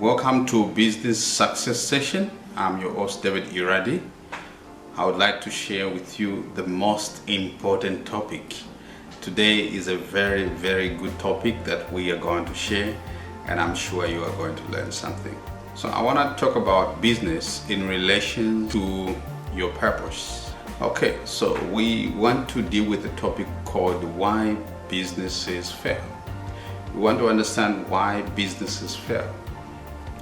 Welcome to Business Success Session. I'm your host, David Iraddy. I would like to share with you the most important topic. Today is a very, very good topic that we are going to share, and I'm sure you are going to learn something. So I want to talk about business in relation to your purpose. Okay, so we want to deal with a topic called why businesses fail. We want to understand why businesses fail.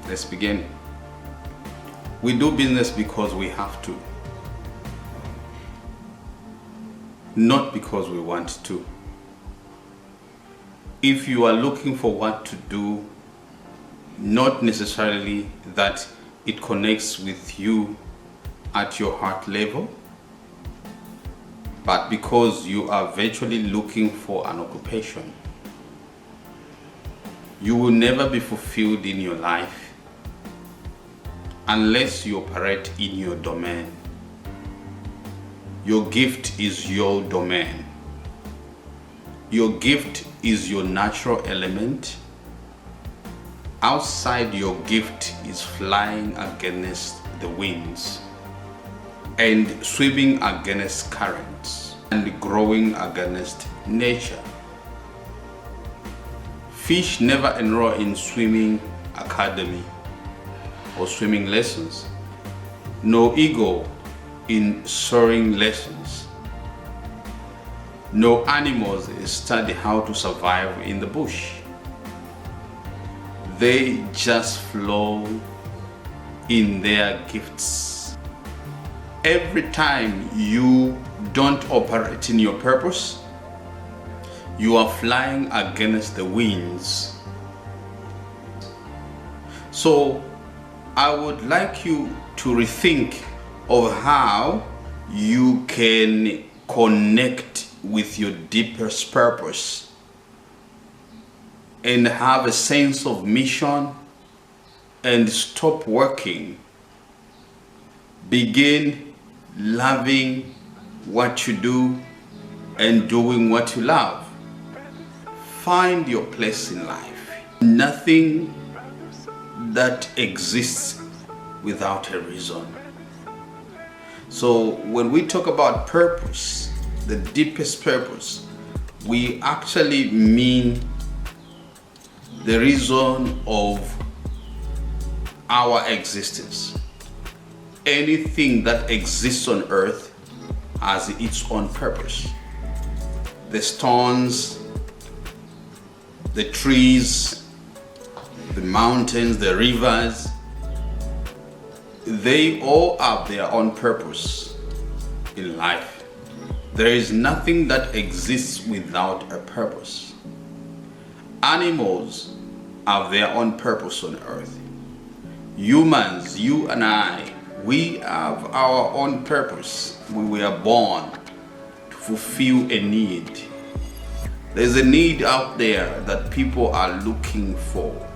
Let's begin. We do business because we have to, not because we want to. If you are looking for what to do, not necessarily that it connects with you at your heart level, but because you are virtually looking for an occupation, you will never be fulfilled in your life unless you operate in your domain. Your gift is your domain. Your gift is your natural element. Outside your gift is flying against the winds and swimming against currents and growing against nature. Fish never enroll in swimming academy or swimming lessons, no eagle in soaring lessons. No animals study how to survive in the bush. They just flow in their gifts. Every time you don't operate in your purpose, you are flying against the winds. So I would like you to rethink of how you can connect with your deepest purpose and have a sense of mission and stop working. Begin loving what you do and doing what you love. Find your place in life. Nothing that exists without a reason. So when we talk about purpose, the deepest purpose, we actually mean the reason of our existence. Anything that exists on earth has its own purpose. The stones, the trees, the mountains, the rivers, they all have their own purpose in life. There is nothing that exists without a purpose. Animals have their own purpose on earth. Humans, you and I, we have our own purpose. We were born to fulfill a need. There's a need out there that people are looking for,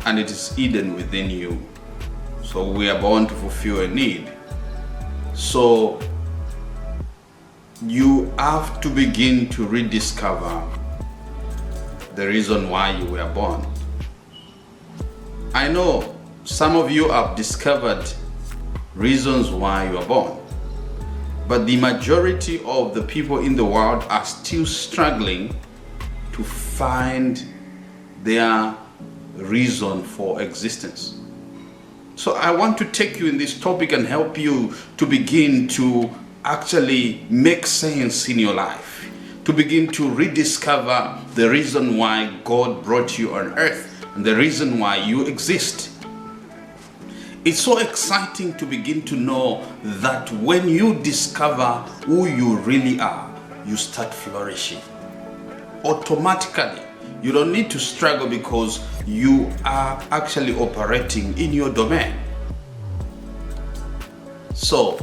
and it is hidden within you. So we are born to fulfill a need. So you have to begin to rediscover the reason why you were born. I know some of you have discovered reasons why you are born, but the majority of the people in the world are still struggling to find their reason for existence. So I want to take you in this topic and help you to begin to actually make sense in your life, to begin to rediscover the reason why God brought you on earth and the reason why you exist. It's so exciting to begin to know that when you discover who you really are, you start flourishing. Automatically, you don't need to struggle because you are actually operating in your domain. So,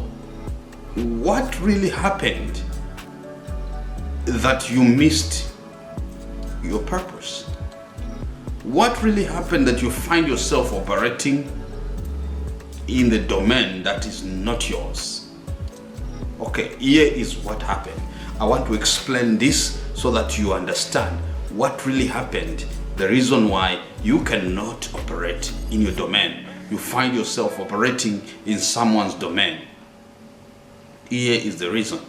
what really happened that you missed your purpose? What really happened that you find yourself operating in the domain that is not yours? Okay, here is what happened. I want to explain this so that you understand what really happened, the reason why you cannot operate in your domain. You find yourself operating in someone's domain. Here is the reason.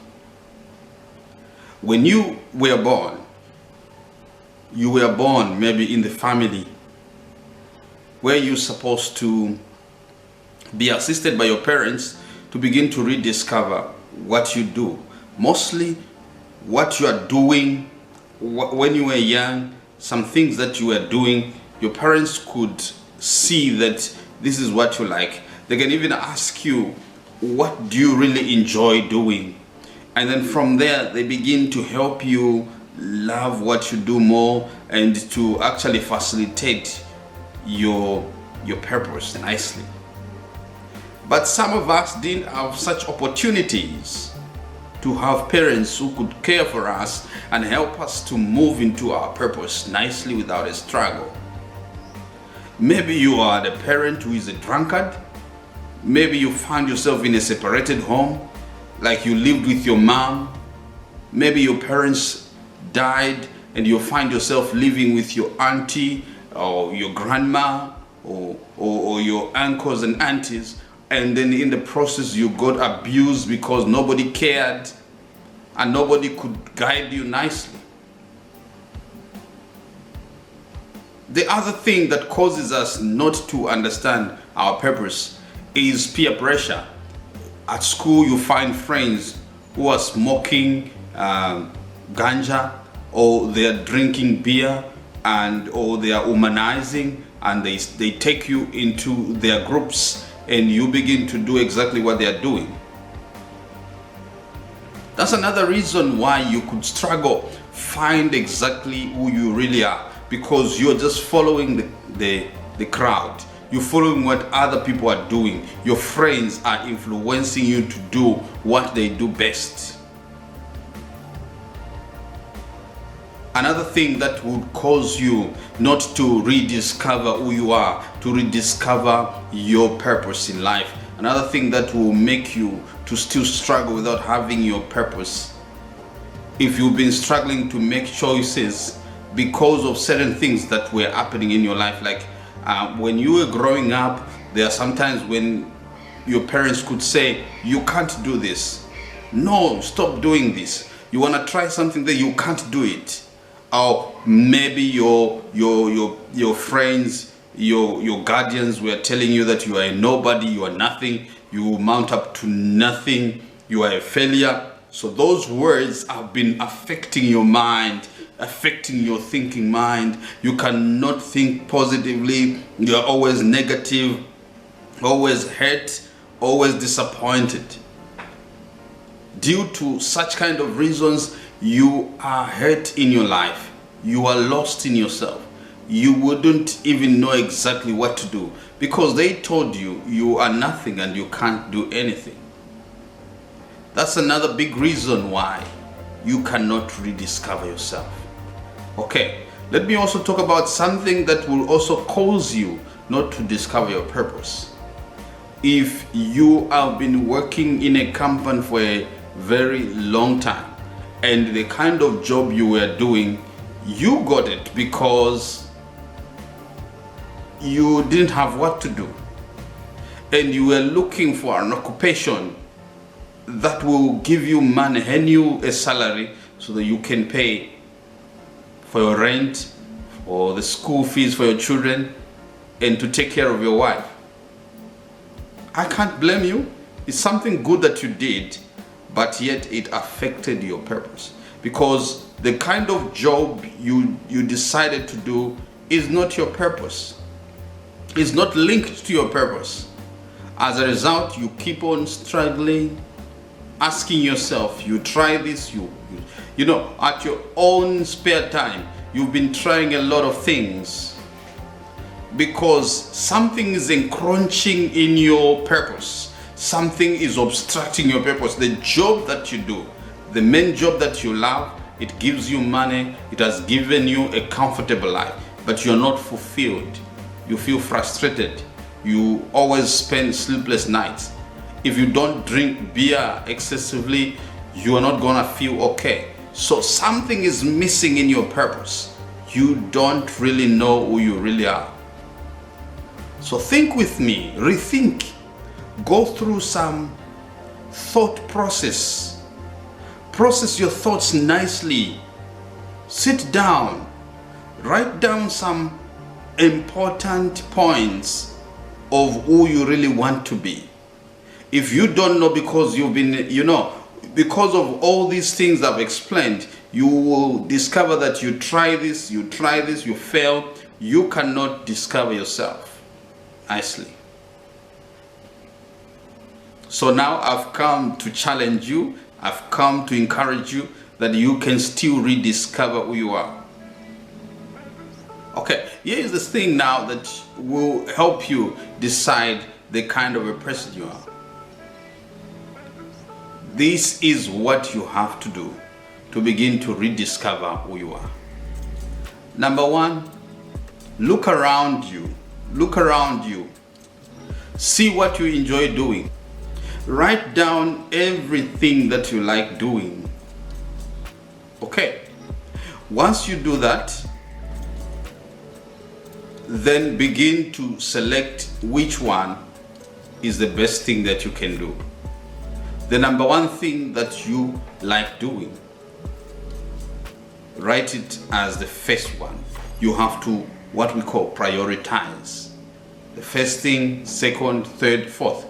When you were born maybe in the family where you're supposed to be assisted by your parents to begin to rediscover what you do. Mostly what you are doing when you were young, some things that you were doing, your parents could see that this is what you like. They can even ask you, what do you really enjoy doing? And then from there, they begin to help you love what you do more and to actually facilitate your purpose nicely. But some of us didn't have such opportunities to have parents who could care for us and help us to move into our purpose nicely without a struggle. Maybe you are the parent who is a drunkard. Maybe you find yourself in a separated home, like you lived with your mom. Maybe your parents died and you find yourself living with your auntie or your grandma or your uncles and aunties, and then in the process you got abused because nobody cared and nobody could guide you nicely. The other thing that causes us not to understand our purpose is peer pressure. At school you find friends who are smoking ganja, or they are drinking beer, or they are humanizing, and they take you into their groups and you begin to do exactly what they are doing. That's another reason why you could struggle, find exactly who you really are, because you're just following the crowd. You're following what other people are doing. Your friends are influencing you to do what they do best. Another thing that would cause you not to rediscover who you are, to rediscover your purpose in life. Another thing that will make you to still struggle without having your purpose. If you've been struggling to make choices because of certain things that were happening in your life, like when you were growing up, there are sometimes when your parents could say, you can't do this. No, stop doing this. You want to try something that you can't do it. Or maybe your friends, your guardians were telling you that you are a nobody, you are nothing, you mount up to nothing, you are a failure. So those words have been affecting your mind, affecting your thinking mind. You cannot think positively. You are always negative, always hurt, always disappointed. Due to such kind of reasons, you are hurt in your life. You are lost in yourself. You wouldn't even know exactly what to do because they told you you are nothing and you can't do anything. That's another big reason why you cannot rediscover yourself. Okay, let me also talk about something that will also cause you not to discover your purpose. If you have been working in a company for a very long time, and the kind of job you were doing, you got it because you didn't have what to do. And you were looking for an occupation that will give you money, hand you a salary so that you can pay for your rent, or the school fees for your children, and to take care of your wife. I can't blame you. It's something good that you did, but yet it affected your purpose because the kind of job you decided to do is not your purpose. It's not linked to your purpose. As a result, you keep on struggling, asking yourself, you try this, you know, at your own spare time, you've been trying a lot of things because something is encroaching in your purpose. Something is obstructing your purpose. The job that you do, the main job that you love, it gives you money, it has given you a comfortable life, but you're not fulfilled. You feel frustrated. You always spend sleepless nights. If you don't drink beer excessively, you are not gonna feel okay. So something is missing in your purpose. you don't really know who you really are. So think with me, rethink, go through some thought process. Process your thoughts nicely. Sit down, write down some important points of who you really want to be. If you don't know, because you've been, because of all these things I've explained, you will discover that you try this, you fail, you cannot discover yourself nicely. So now I've come to challenge you, I've come to encourage you that you can still rediscover who you are. Okay, here is this thing now that will help you decide the kind of a person you are. This is what you have to do to begin to rediscover who you are. Number one, look around you. Look around you. See what you enjoy doing. Write down everything that you like doing. Okay. Once you do that, then begin to select which one is the best thing that you can do. The number one thing that you like doing, write it as the first one. You have to, what we call, prioritize. The first thing, second, third, fourth.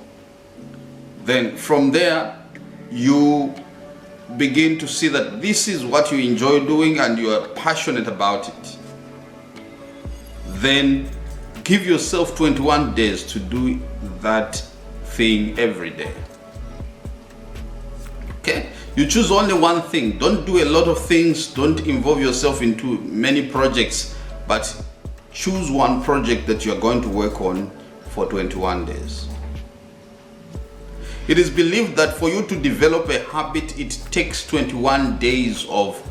Then from there, you begin to see that this is what you enjoy doing and you are passionate about it. Then give yourself 21 days to do that thing every day. Okay? You choose only one thing. Don't do a lot of things. Don't involve yourself into many projects, but choose one project that you're going to work on for 21 days. It is believed that for you to develop a habit, it takes 21 days of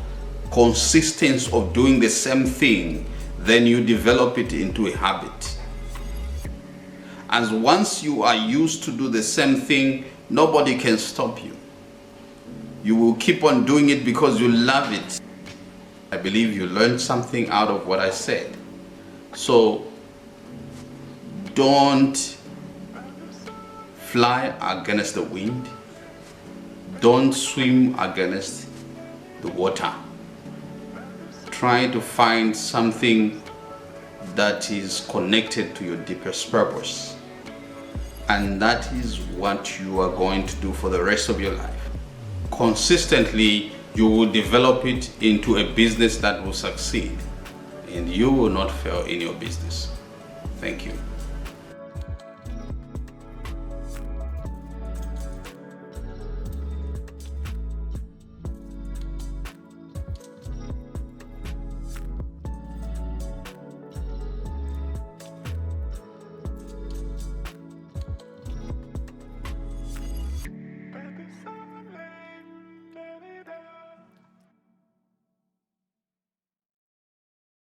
consistency of doing the same thing. Then you develop it into a habit. And once you are used to do the same thing, nobody can stop you. You will keep on doing it because you love it. I believe you learned something out of what I said. So don't fly against the wind. Don't swim against the water. Try to find something that is connected to your deepest purpose. And that is what you are going to do for the rest of your life. Consistently, you will develop it into a business that will succeed, and you will not fail in your business. Thank you.